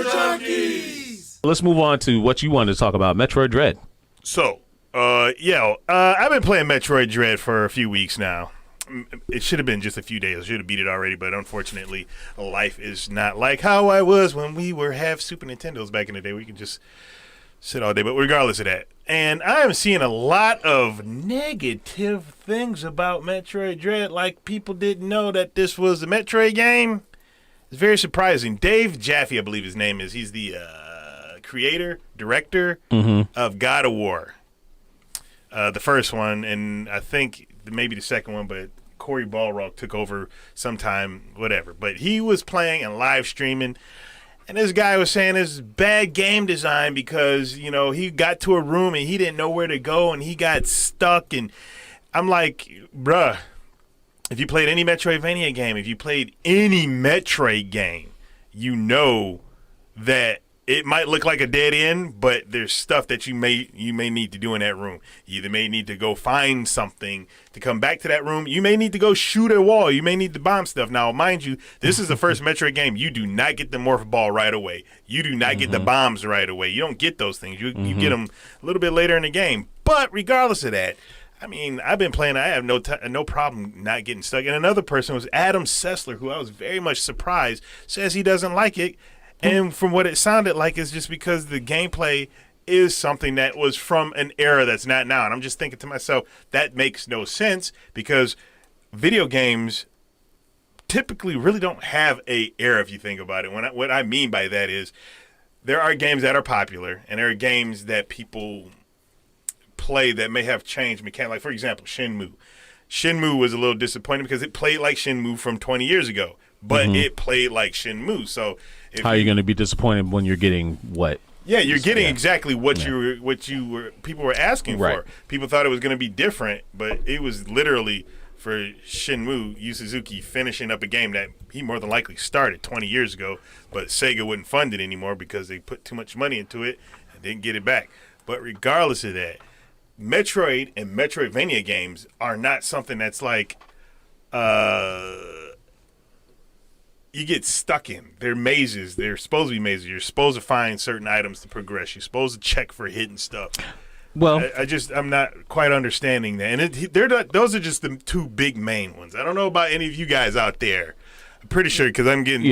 Junkies! Let's move on to what you wanted to talk about, Metroid Dread. So, I've been playing Metroid Dread for a few weeks now. It should have been just a few days. I should have beat it already, but unfortunately, life is not like how I was when we have Super Nintendos back in the day. We could just sit all day, but regardless of that. And I am seeing a lot of negative things about Metroid Dread, like people didn't know that this was a Metroid game. It's very surprising. Dave Jaffe, I believe his name is. He's the creator, director of God of War. The first one, and I think maybe the second one, but Corey Balrog took over sometime, whatever. But he was playing and live streaming, and this guy was saying it's bad game design because, you know, he got to a room and he didn't know where to go and he got stuck. And I'm like, bruh, if you played any Metroidvania game, if you played any Metroid game, you know that it might look like a dead end, but there's stuff that you may need to do in that room. You either may need to go find something to come back to that room. You may need to go shoot a wall. You may need to bomb stuff. Now, mind you, this is the first Metroid game. You do not get the morph ball right away. You do not get the bombs right away. You don't get those things. You get them a little bit later in the game. But regardless of that, I mean, I've been playing. I have no problem not getting stuck. And another person was Adam Sessler, who I was very much surprised, says he doesn't like it. And from what it sounded like, it's just because the gameplay is something that was from an era that's not now. And I'm just thinking to myself, that makes no sense because video games typically really don't have a era if you think about it. What I mean by that is there are games that are popular and there are games that people play that may have changed mechanics. Like, for example, Shenmue. Shenmue was a little disappointing because it played like Shenmue from 20 years ago, but it played like Shenmue. So how are you going to be disappointed when you're getting what? Yeah, you're getting exactly what people were asking for. People thought it was going to be different, but it was literally for Shenmue, Yu Suzuki finishing up a game that he more than likely started 20 years ago, but Sega wouldn't fund it anymore because they put too much money into it and didn't get it back. But regardless of that, Metroid and Metroidvania games are not something that's like you get stuck in. They're mazes. They're supposed to be mazes. You're supposed to find certain items to progress. You're supposed to check for hidden stuff. Well, I'm not quite understanding that. And those are just the two big main ones. I don't know about any of you guys out there. I'm pretty sure because I'm getting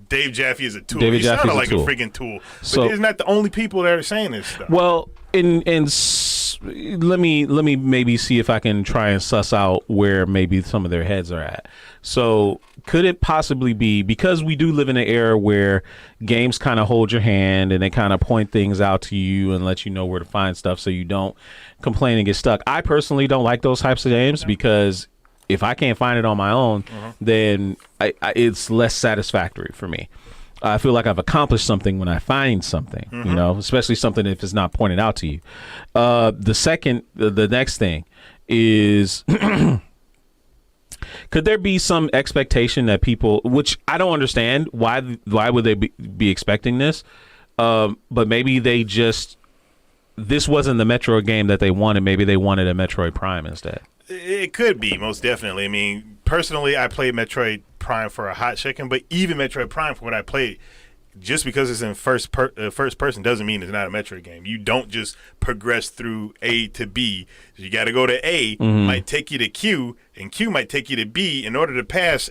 Dave Jaffe is a tool. He sounded like a freaking tool. But so, he's not the only people that are saying this stuff. Well, let me maybe see if I can try and suss out where maybe some of their heads are at. So could it possibly be because we do live in an era where games kind of hold your hand and they kind of point things out to you and let you know where to find stuff so you don't complain and get stuck? I personally don't like those types of games because if I can't find it on my own, then it's less satisfactory for me. I feel like I've accomplished something when I find something, you know, especially something if it's not pointed out to you. The next thing is, could there be some expectation that people, which I don't understand, why would they be expecting this? But maybe this wasn't the Metroid game that they wanted. Maybe they wanted a Metroid Prime instead. It could be, most definitely. I mean, personally, I played Metroid Prime for a hot second, but even Metroid Prime, for what I played, just because it's in first person doesn't mean it's not a Metroid game. You don't just progress through A to B. You got to go to A, might take you to Q, and Q might take you to B in order to pass,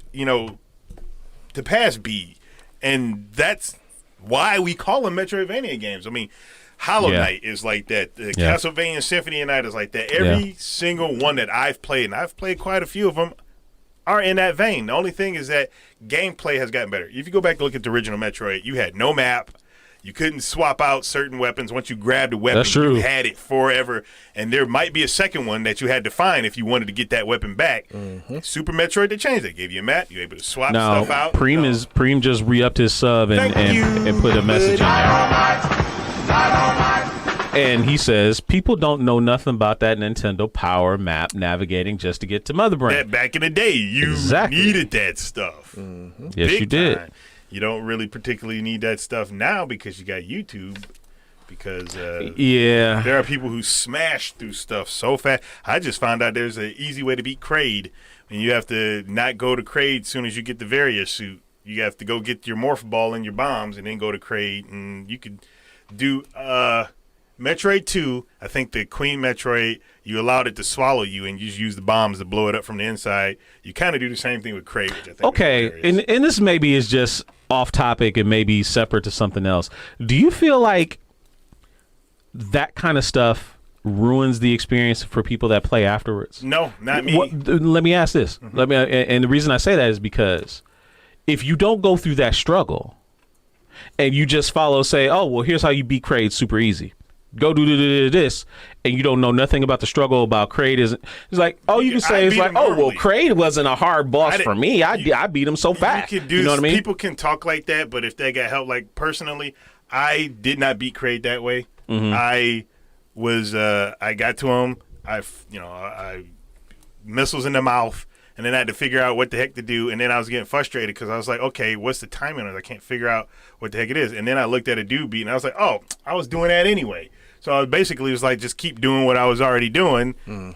B. And that's why we call them Metroidvania games. I mean, Hollow Knight is like that. Castlevania Symphony of Night is like that. Every single one that I've played, and I've played quite a few of them, are in that vein. The only thing is that gameplay has gotten better. If you go back and look at the original Metroid, you had no map. You couldn't swap out certain weapons. Once you grabbed a weapon, you had it forever. And there might be a second one that you had to find if you wanted to get that weapon back. Super Metroid, they changed it. Gave you a map. You were able to swap stuff out. Preem just re-upped his sub and put a message in there. And he says, people don't know nothing about that Nintendo Power Map navigating just to get to Mother Brain. Back in the day, you needed that stuff. Yes, you did. Time. You don't really particularly need that stuff now because you got YouTube. Because there are people who smash through stuff so fast. I just found out there's an easy way to beat Kraid. And you have to not go to Kraid as soon as you get the Varia suit. You have to go get your morph ball and your bombs, and then go to Kraid, and you could do Metroid 2. I think the Queen Metroid, you allowed it to swallow you, and you just use the bombs to blow it up from the inside. You kind of do the same thing with Kraid, which I think okay, and this maybe is just off topic and maybe separate to something else. Do you feel like that kind of stuff ruins the experience for people that play afterwards? No, not me. Let me ask this. And the reason I say that is because if you don't go through that struggle and you just follow, say, oh, well, here's how you beat Kraid super easy. Go do this, and you don't know nothing about the struggle about Kraid. It's like, oh, you can say, it's like, oh, well, Kraid wasn't a hard boss for me. I beat him so fast. You know what I mean? People can talk like that, but if they got help, like personally, I did not beat Kraid that way. I got to him. I missiles in the mouth, and then I had to figure out what the heck to do. And then I was getting frustrated because I was like, okay, what's the timing on it? I can't figure out what the heck it is. And then I looked at a dude beat, and I was like, oh, I was doing that anyway. So I basically was like, just keep doing what I was already doing.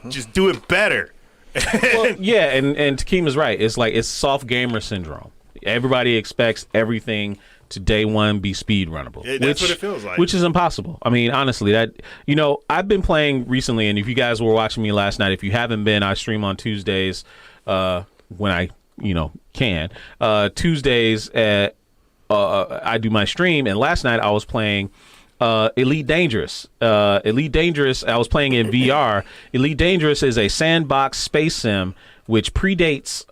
Just do it better. Well, yeah, and Takima's right. It's like it's soft gamer syndrome. Everybody expects everything to day one be speed runnable. Yeah, that's what it feels like. Which is impossible. I mean, honestly, I've been playing recently, and if you guys were watching me last night, if you haven't been, I stream on Tuesdays when I can. Tuesdays at I do my stream, and last night I was playing Elite Dangerous. Elite Dangerous, I was playing in VR. Elite Dangerous is a sandbox space sim which predates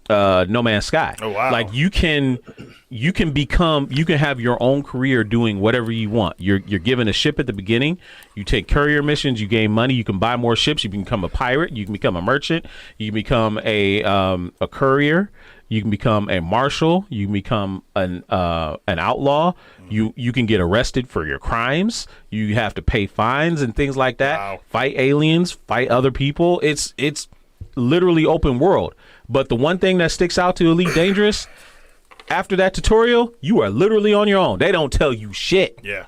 No Man's Sky. Oh wow! Like you can have your own career doing whatever you want. You're given a ship at the beginning. You take courier missions. You gain money. You can buy more ships. You can become a pirate. You can become a merchant. You can become a courier. You can become a marshal. You can become an outlaw. You can get arrested for your crimes. You have to pay fines and things like that. Wow. Fight aliens. Fight other people. It's literally open world. But the one thing that sticks out to Elite Dangerous, after that tutorial, you are literally on your own. They don't tell you shit. Yeah.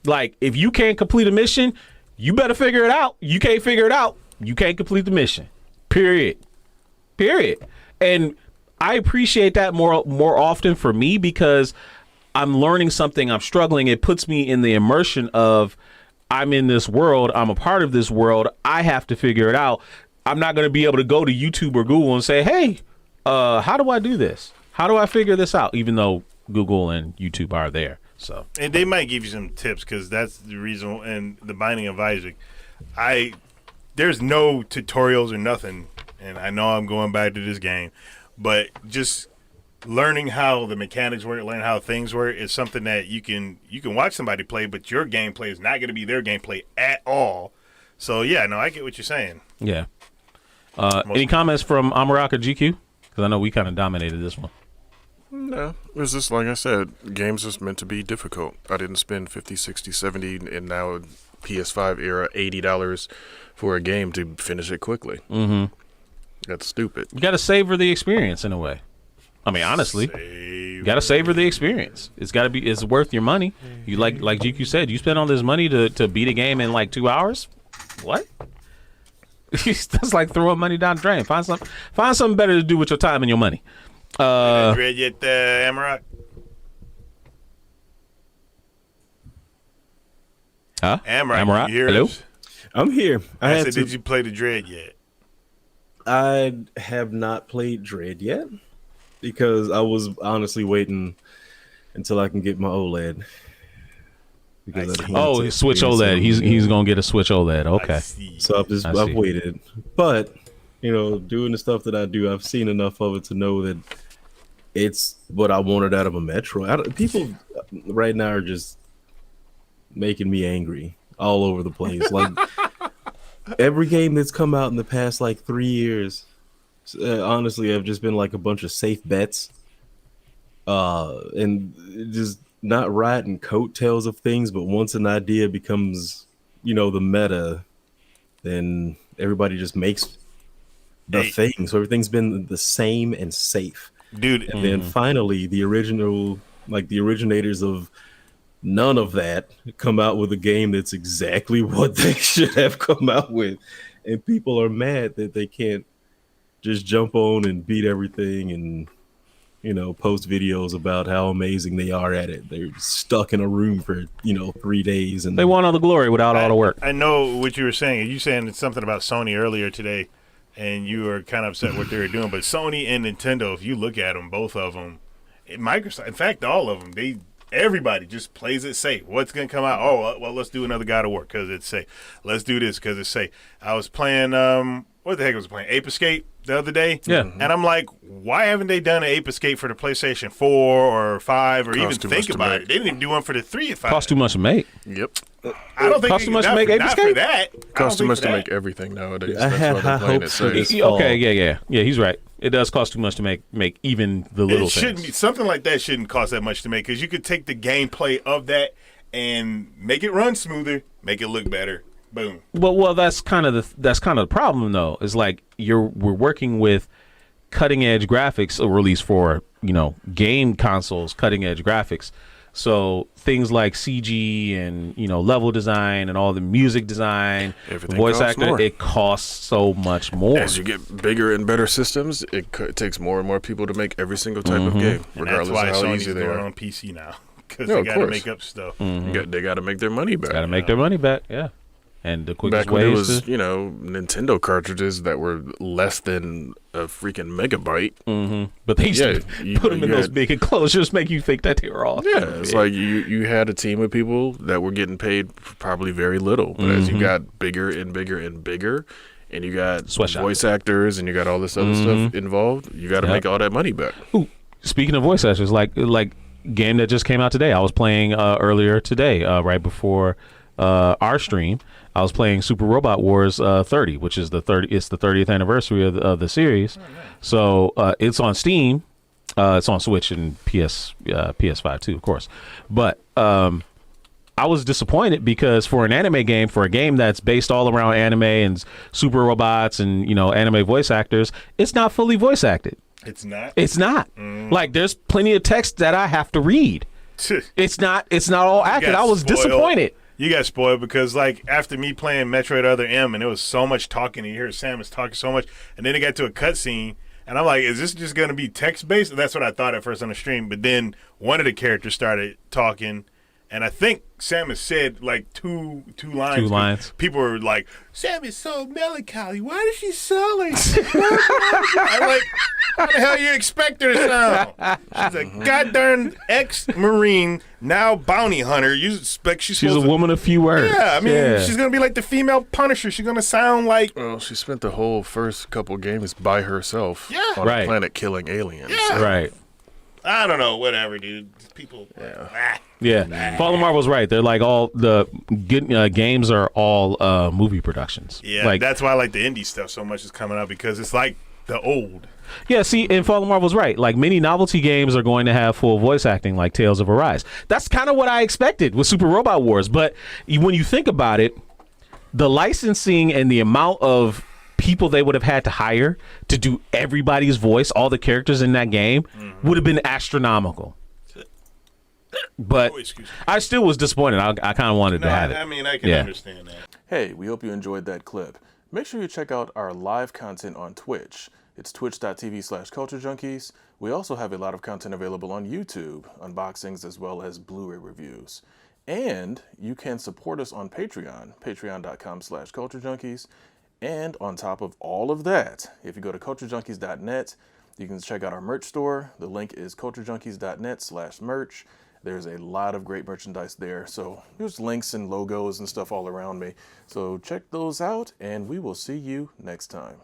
Like, if you can't complete a mission, you better figure it out. You can't figure it out, you can't complete the mission. Period. And I appreciate that more often for me because I'm learning something, I'm struggling. It puts me in the immersion of I'm in this world, I'm a part of this world, I have to figure it out. I'm not going to be able to go to YouTube or Google and say, hey, how do I do this? How do I figure this out? Even though Google and YouTube are there. So, and they might give you some tips because that's the reason. And the Binding of Isaac, there's no tutorials or nothing. And I know I'm going back to this game, but just learning how the mechanics work, learning how things work is something that you can watch somebody play, but your gameplay is not going to be their gameplay at all. So yeah, no, I get what you're saying. Yeah. Any comments from Amaraka GQ? Because I know we kind of dominated this one. No, it's just like I said, games is meant to be difficult. I didn't spend 50, 60, 70, and now PS5 era $80 for a game to finish it quickly. That's stupid. You got to savor the experience in a way. I mean, honestly, you got to savor the experience. It's worth your money. You like GQ said, you spend all this money to beat a game in like 2 hours. What? That's like throwing money down the drain. Find something better to do with your time and your money. Dread yet, Amarak? Huh? Amarak, you hear hello? us? I'm here. I said, did you play the Dread yet? I have not played Dread yet because I was honestly waiting until I can get my OLED. Switch OLED. He's gonna get a Switch OLED. Okay. So I've waited, but doing the stuff that I do, I've seen enough of it to know that it's what I wanted out of a Metroid. People right now are just making me angry all over the place. Like every game that's come out in the past like 3 years, honestly, have just been like a bunch of safe bets, and just not riding coattails of things. But once an idea becomes, the meta, then everybody just makes the thing. So everything's been the same and safe, dude. And then finally, the originators of none of that come out with a game that's exactly what they should have come out with, and people are mad that they can't just jump on and beat everything and, post videos about how amazing they are at it. They're stuck in a room for, 3 days. And They want all the glory without all the work. I know what you were saying. You saying something about Sony earlier today, and you were kind of upset what they were doing. But Sony and Nintendo, if you look at them, both of them, Microsoft, in fact, all of them, everybody just plays it safe. What's going to come out? Oh, well, let's do another God of War because it's safe. Let's do this because it's safe. I was playing, what the heck was I playing? Ape Escape the other day. Yeah. And I'm like, why haven't they done an Ape Escape for the PlayStation 4 or 5 or even think about it? They didn't even do one for the 3 or 5. Cost too much to make. Yep. I don't think Cost too much to make Ape not Escape? for that. Costs too much to make everything nowadays. I That's had why high they're playing it hopes for safe. this. fall. Okay, yeah, he's right. It does cost too much to make even the little It shouldn't things. be something like that. Shouldn't cost that much to make because you could take the gameplay of that and make it run smoother, make it look better. Boom. Well, that's kind of the problem though. Is like we're working with cutting edge graphics, or at least for game consoles, cutting edge graphics. So things like CG and level design and all the music design, Everything voice costs actor, more. it costs so much more. As you get bigger and better systems, it takes more and more people to make every single type of game, And that's regardless why of how Sony's easy they going are. on PC now because No, they of got to course. make up stuff. They got to make their money back. Got to make their money back, yeah. And the quickest Back when it way was, is to, Nintendo cartridges that were less than a freaking megabyte. but they used Yeah, to you- put them in you those had- big enclosures, make you think that they were all. Yeah, it's like you had a team of people that were getting paid for probably very little, but as you got bigger and bigger and bigger, and you got Sweatshop. voice actors and you got all this other stuff involved, you got to Yep. make all that money back. Ooh, speaking of voice actors, like game that just came out today. I was playing earlier today, right before our stream. I was playing Super Robot Wars 30, which is It's the 30th anniversary of the series. So it's on Steam. It's on Switch and PS5 too, of course. But I was disappointed because for an anime game, for a game that's based all around anime and super robots and anime voice actors, it's not fully voice acted. It's not. It's not. Like there's plenty of text that I have to read. It's not all acted. I was spoiled. disappointed. You got spoiled because, like, after me playing Metroid Other M, and there was so much talking, and you hear Samus talking so much, and then it got to a cutscene, and I'm like, is this just going to be text-based? And that's what I thought at first on the stream, but then one of the characters started talking, and I think Samus said, like, two lines. 2 lines. People were like, Samus so melancholy. Why does she sound like I'm like, how the hell you expect her to sound? She's a goddamn ex-Marine, now bounty hunter. You expect she's She's a supposed to... woman of few words. Yeah, I mean, she's going to be like the female Punisher. She's going to sound like... Well, she spent the whole first couple games by herself on Right. a planet killing aliens. Yeah. Right. I don't know, whatever, dude. People... Yeah. Fallen Marvel's right. They're like all the good games are all movie productions. Yeah, Like that's why I like the indie stuff so much is coming out because it's like the old. yeah. See, and Fallen Marvel's right. Like many novelty games are going to have full voice acting, like Tales of Arise. That's kind of what I expected with Super Robot Wars. But when you think about it, the licensing and the amount of people they would have had to hire to do everybody's voice, all the characters in that game, would have been astronomical. But Oh, excuse me. I still was disappointed. I kind of wanted No, to have it. I mean, I can Yeah. understand that. Hey, we hope you enjoyed that clip. Make sure you check out our live content on Twitch. It's twitch.tv/culturejunkies. We also have a lot of content available on YouTube, unboxings as well as Blu-ray reviews. And you can support us on Patreon, patreon.com/culturejunkies. And on top of all of that, if you go to culturejunkies.net, you can check out our merch store. The link is culturejunkies.net/merch. There's a lot of great merchandise there. So there's links and logos and stuff all around me. So check those out, and we will see you next time.